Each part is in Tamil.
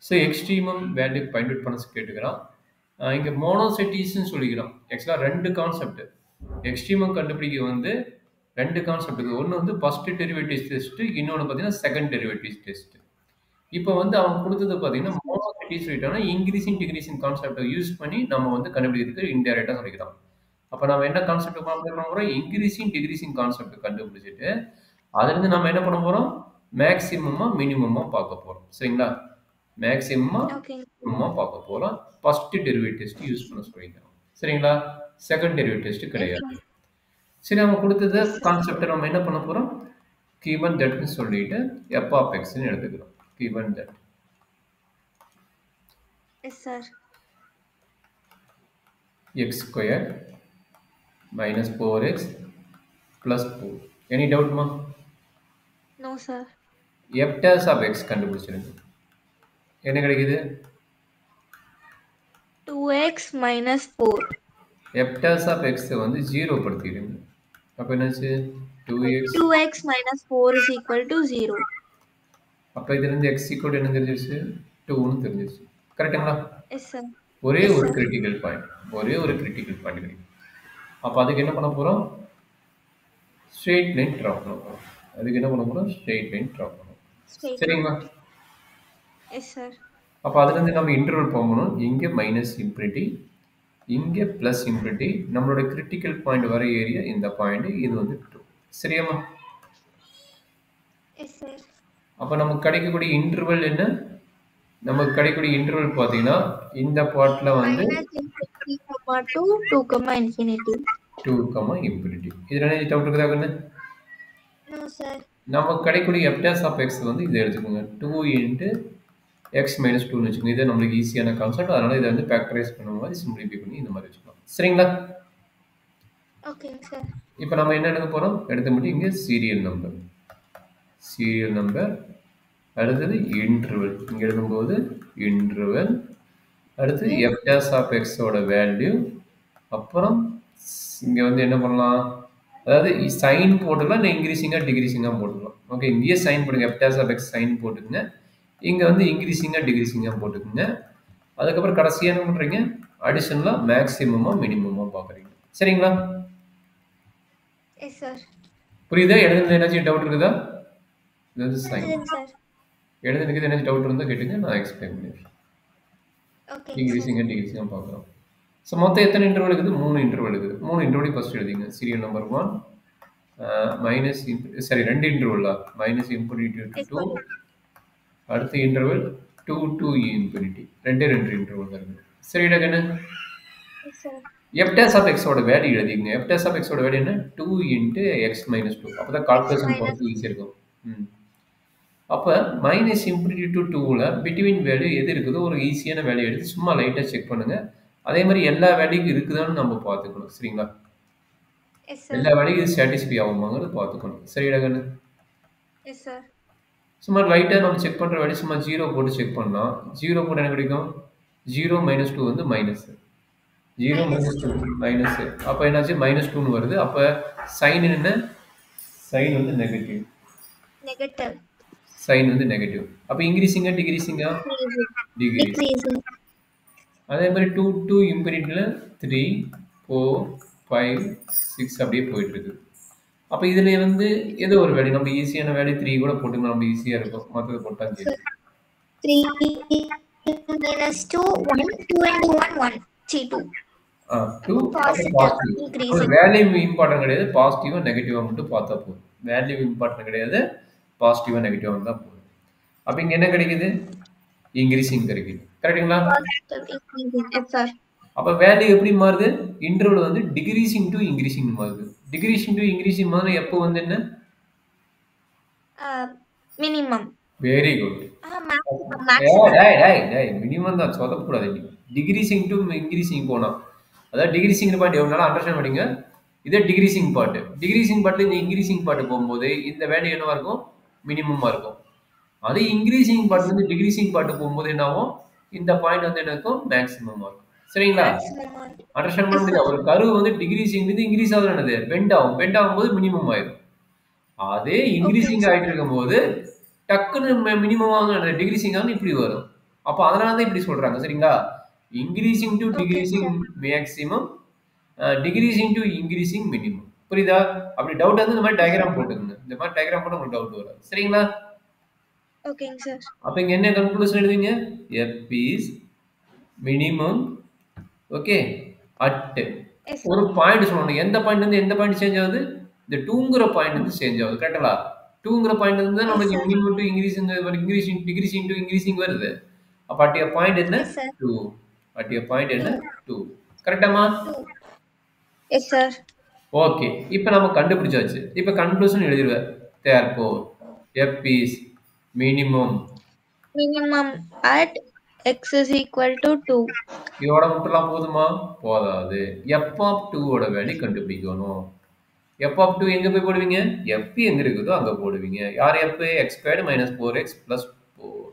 ஸோ எக்ஸ்ட்ரீமம் வேல்யூ பயன்படுத்தி பண்ண கேட்டுக்கிறான். இங்கே மோனோசைட்டிஸ்ன்னு சொல்லிக்கிறோம். ஆக்சுவலாக ரெண்டு கான்செப்ட் எக்ஸ்ட்ரீமம் கண்டுபிடிக்க வந்து ரெண்டு கான்செப்ட் இருக்குது. ஒன்று வந்து ஃபர்ஸ்ட் டெரிவேட்டிவ் டெஸ்ட், இன்னொன்று பார்த்தீங்கன்னா செகண்ட் டெரிவேட்டிவ் டெஸ்ட். இப்போ வந்து அவங்க கொடுத்தது பார்த்தீங்கன்னா மோனோசைட்டிஸ் சொல்லிட்டாங்கன்னா இன்க்ரீசிங் டிக்ரீசிங் கான்செப்டை யூஸ் பண்ணி நம்ம வந்து கண்டுபிடிக்கிறதுக்கு இன்டெரக்டாக சொல்லிக்கிறோம். அப்போ நம்ம என்ன கான்செப்ட் பண்ண போகிறோம்? இன்க்ரீசிங் டிக்ரீசிங் கான்செப்ட் கண்டுபிடிச்சிட்டு அதுலேருந்து நம்ம என்ன பண்ண போகிறோம்? மேக்ஸிமமா மினிமமா பார்க்க போகிறோம். சரிங்களா? மேக்ஸிமமா மினிமமா பார்க்க போகிறோம். ஃபர்ஸ்ட் டெரிவேட்டிவ் டெஸ்ட் யூஸ் பண்ண சொல்லிக்கிறோம். சரிங்களா? செகண்ட் டெரிவேட்டிவ் டெஸ்ட் கிடையாது. சரி, நம்ம கொடுத்தது கான்செப்டை நம்ம என்ன பண்ண போகிறோம்? given thatன்னு சொல்லிட்டு f of xன்னு எடுத்துக்கிறோம். given that. Yes, sir. x squared minus 4x plus 4. Any doubt, ma? No, sir. f dash of x கண்டுபிடிச்சிருங்க. என்ன கிடைக்குது? 2x minus 4. f dash of x வந்து 0 படுத்திடுங்க. அப்ப என்னாச்சு? 2x minus 4 is equal to 0. அப்ப இதுல இருந்து x equal என்ன தெரிஞ்சிருச்சு? 2ன்னு தெரிஞ்சிருச்சு. கரெக்ட்டுங்களா? Yes, sir. ஒரே ஒரு கிரிட்டிக்கல் பாயிண்ட் கிடைக்கும். அப்ப அதுக்கு என்ன பண்ண போறோம்? ஸ்ட்ரெயிட் லைன் டிரா பண்ண போறோம். ஸ்ட்ரெயிட் லைன் டிரா பண்ணணும். சரிங்களா? Yes sir. அப்ப அதுல இருந்து நம்ம இன்டர்வல் போகணும். இங்க மைனஸ் இன்ஃபினிட்டி, இங்க பிளஸ் இன்ஃபினிட்டி. நம்மளோட கிரிட்டிக்கல் பாயிண்ட் வர ஏரியா இந்த பாயிண்ட், இது வந்து 2. சரியாமா? Yes sir. அப்ப நமக்கு கிடைக்கக்கூடிய இன்டர்வல் என்ன? நமக்கு கிடைக்கக்கூடிய இன்டர்வல் பாத்தீங்கன்னா இந்த பார்ட்ல வந்து 2, இன்ஃபினிட்டி. இதுல என்ன டவுட் இருக்குதா கண்ணு? No sir. நமக்கு கிடைக்கக்கூடிய f dash of x வந்து இதை எடுத்துக்கோங்க. 2 into x minus 2ன்னு வச்சுக்கோங்க. இது நம்மளுக்கு ஈஸியான கான்செப்ட். அதனால இதை வந்து ஃபேக்டரைஸ் பண்ணுற மாதிரி சிம்பிளிஃபை பண்ணி இந்த மாதிரி வச்சுக்கலாம். சரிங்களா? Okay sir. இப்போ நம்ம என்ன எடுக்க போறோம்? எடுத்து மட்டும் இங்கே சீரியல் நம்பர், அடுத்தது இன்டர்வல். இங்கே எழுதும்போது இன்டர்வல், அடுத்து f dash of x ஓட வேல்யூ, அப்புறம் இங்கே வந்து என்ன பண்ணலாம்? அதாவது சைன் போட்டுக்கலாம், இல்லை இன்க்ரீசிங்காக டிக்ரீசிங்காக போட்டுக்கலாம். ஓகே, இங்கேயே சைன் போடுங்க. f dash of x sign போட்டுக்குங்க. இங்கே வந்து இன்க்ரீசிங்காக டிக்ரீசிங்காக போட்டுக்குங்க. அதுக்கப்புறம் கடைசியாக என்ன பண்ணுறீங்க? அடிஷனலாக மேக்ஸிமமாக மினிமமாக பார்க்குறீங்க. சரிங்களா? Yes sir. புரியுதா? எழுதுனது ஏதாச்சும் டவுட் இருக்குதா? இது வந்து சைன். எழுதுனதுக்கு ஏதாச்சும் டவுட் இருந்தால் கேட்டுங்க, நான் எக்ஸ்பிளைன் பண்ணிடுறேன். இன்க்ரீசிங்காக டிக்ரீசிங்காக பார்க்குறோம். ஸோ மொத்தம் எத்தனை இன்டர்வல் இருக்குது? 3 இன்டர்வல் இருக்குது. 3 இன்டர்வல் ஃபர்ஸ்ட் எழுதிங்க. சீரியல் நம்பர் 1 மைனஸ் சரி 2 இன்டர்வல்லா? மைனஸ் இன்ஃபினிட்டி டு 2, அடுத்த இன்டர்வல் 2 to இன்ஃபினிட்டி. 2 இன்டர்வல் இருக்குது. சரிடா கண்ணு? f dash of x ஓட வேல்யூ எழுதிங்க. f dash of x ஓட வேல்யூ என்ன? 2 into x minus 2. அப்பதான் கால்குலேஷன் போறது ஈஸியா இருக்கும். அப்ப மைனஸ் இன்ஃபினிட்டி டு 2ல பிட்வீன் வேல்யூ எது இருக்குதோ ஒரு ஈஸியான வேல்யூ எடுத்து சும்மா லைட்டா செக் பண்ணுங்க. அதே மாதிரி எல்லா வேல்யூக்கும் இருக்குதான்னு நம்ம பார்த்துக்கணும். சரிங்களா? எல்லா வேல்யூக்கும் இது சாட்டிஸ்ஃபை ஆகுமாங்கிறது பார்த்துக்கணும். சரிடா கண்ணு? Yes sir. சும்மா லைட்டாக நம்ம செக் பண்ணுற வேல்யூ சும்மா 0 போட்டு செக் பண்ணலாம். 0 போட்டு என்ன கிடைக்கும்? 0 minus 2 வந்து மைனஸ், 0 minus 2 மைனஸ். அப்போ என்னாச்சு? மைனஸ் 2ன்னு வருது. அப்போ சைன் என்ன? சைன் வந்து நெகட்டிவ். சைன் வந்து நெகட்டிவ். அப்போ இன்க்ரீசிங்கா டிக்ரீசிங்கா? டிக்ரீசிங். அதே மாதிரி 2 to இன்ஃபினிட்டியில் 3, 4, 5, 6 அப்படியே போயிட்டு இருக்கு. அப்போ இதுல வந்து ஏதோ ஒரு வேல்யூ நம்ம ஈஸியான வேல்யூ 3 கூட போட்டுக்கலாம். நம்ம ஈஸியா இருக்கும். மற்றது போட்டா சரி. 3 minus 2 1 2 into 1 1 2. 2 பாசிட்டிவ். ஒரு வேல்யூ இம்பார்ட்டன்ட் கிடையாது. பாசிட்டிவா நெகட்டிவா மட்டும் பார்த்தா போதும். வேல்யூ இம்பார்ட்டன்ட் கிடையாது. பாசிட்டிவா நெகட்டிவா வந்தா போதும். அப்ப இங்க என்ன கிடைக்குது? இன்க்ரீசிங் கிடைக்குது. கரெக்ட்டுங்களா? அப்ப வேல்யூ எப்படி மாறுது? இன்டர்வல் வந்து டிக்ரீசிங் டு இன்க்ரீசிங் மாறுது. டிக்ரீசிங் டு இன்க்ரீசிங் மாறுது எப்போ வந்து என்ன? மினிமம். Very good. மினிமம் தான் சொல்லக்கூடாது. டிக்ரீசிங் டு இன்க்ரீசிங் போனா, அதாவது டிக்ரீசிங் பார்ட் எவ்வளோ அண்டர்ஸ்டாண்ட் பண்ணிங்க. இதே டிக்ரீசிங் பார்ட். டிக்ரீசிங் பார்ட்ல இந்த இன்க்ரீசிங் பார்ட் போகும்போது இந்த வேல்யூ என்னவா இருக்கும்? மினிமமா இருக்கும். அதே இன்க்ரீசிங் பார்ட் வந்து டிக்ரீசிங் பார்ட் போகும்போது என்ன ஆகும்? இந்த பாயிண்ட் வந்து என்ன இருக்கும்? மேக்ஸிமமா இருக்கும். சரிங்களா? அண்டர்ஸ்டாண்ட் பண்ண முடியுதா? ஒரு கர்வ் வந்து டிக்ரீசிங் இருந்து இன்க்ரீஸ் ஆகுது, என்னது? பெண்ட் ஆகும். பெண்ட் ஆகும்போது மினிமம் ஆயிடும். அதே இன்க்ரீசிங் ஆகிட்டு இருக்கும்போது டக்குன்னு மினிமம் ஆகும், டிக்ரீசிங் ஆகும், இப்படி வரும். அப்போ அதனால தான் இப்படி சொல்றாங்க சரிங்களா? Increasing to Okay, decreasing sir. Maximum, decreasing to increasing minimum. புரியுதா? அப்படி டவுட் வந்து இந்த மாதிரி Yes, sir. டயக்ராம் போட்டுக்கங்க. இந்த மாதிரி டயக்ராம் போட்டு உங்களுக்கு டவுட் வராது. சரிங்களா? Okay, sir. அப்ப இங்க என்ன கன்க்ளூஷன் எழுதுவீங்க? F is minimum, okay, at Yes, ஒரு sir. பாயிண்ட் சொல்லணும். எந்த பாயிண்ட் இருந்து எந்த பாயிண்ட் சேஞ்ச் ஆகுது? இந்த 2ங்கிற பாயிண்ட் இருந்து சேஞ்ச் ஆகுது. கரெக்ட்டா? 2ங்கிற பாயிண்ட் இருந்து தான் Yes, நமக்கு sir. Minimum to increasing decreasing to increasing வருது. அப்ப அட் எ பாயிண்ட் என்ன? Yes, sir. 2. At a point என்ன? 2. 2. கரெக்ட்டாமா? 2. Yes, sir. ஓகே. இப்ப நம்ம கண்டுபிடிச்சாச்சு. இப்ப conclusion எழுதிருவேன். Therefore, F is minimum. Minimum at x is equal to 2. இதோட மட்டும்லாம் போதுமா? போதாது. F of 2 ஓட வேல்யூ கண்டுபிடிக்கணும். F of 2 எங்க போய் போடுவீங்க? F எங்க இருக்குதோ அங்க போடுவீங்க. யார் F? x squared minus 4x plus 4.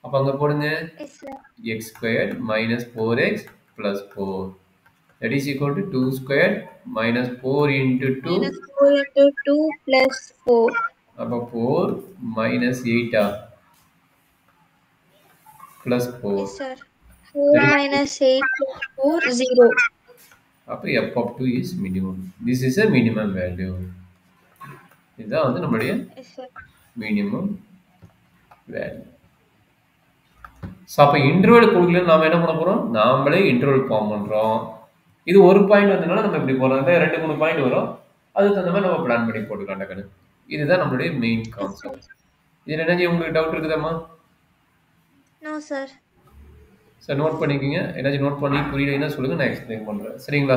அப்ப அங்க போடுங்க. Yes, sir. x squared minus 4x plus 4. That is equal to 2 squared minus 4 into 2. Minus 4 into 2 plus 4. அப்ப 4 minus 8 plus 4. Yes, sir. 4 That is, minus 8 plus 4, 0. அப்ப F of 2 is minimum. This is a minimum value. இதுதான் வந்து நம்மளுடைய Yes, sir. Minimum value. So அப்போ இன்டர்வல் கொடுக்கலன்னு நாம என்ன பண்ண போறோம்? நாமளே இன்டர்வல் ஃபார்ம் பண்றோம். இது ஒரு பாயிண்ட் வந்ததுனால நம்ம இப்படி போறோம். இல்லை 2 3 பாயிண்ட் வரும். அதுக்கு தகுந்த மாதிரி நம்ம பிளான் பண்ணி போட்டுக்கலாம் டக்குனு. இதுதான் நம்மளுடைய மெயின் Yes, sir. கான்செப்ட். இதுல என்ன உங்களுக்கு டவுட் இருக்குதாம்மா? No, sir. சார் நோட் பண்ணிக்கோங்க. ஏதாச்சும் நோட் பண்ணி புரியலைன்னா சொல்லுங்க, நான் எக்ஸ்பிளைன் பண்றேன். சரிங்களா?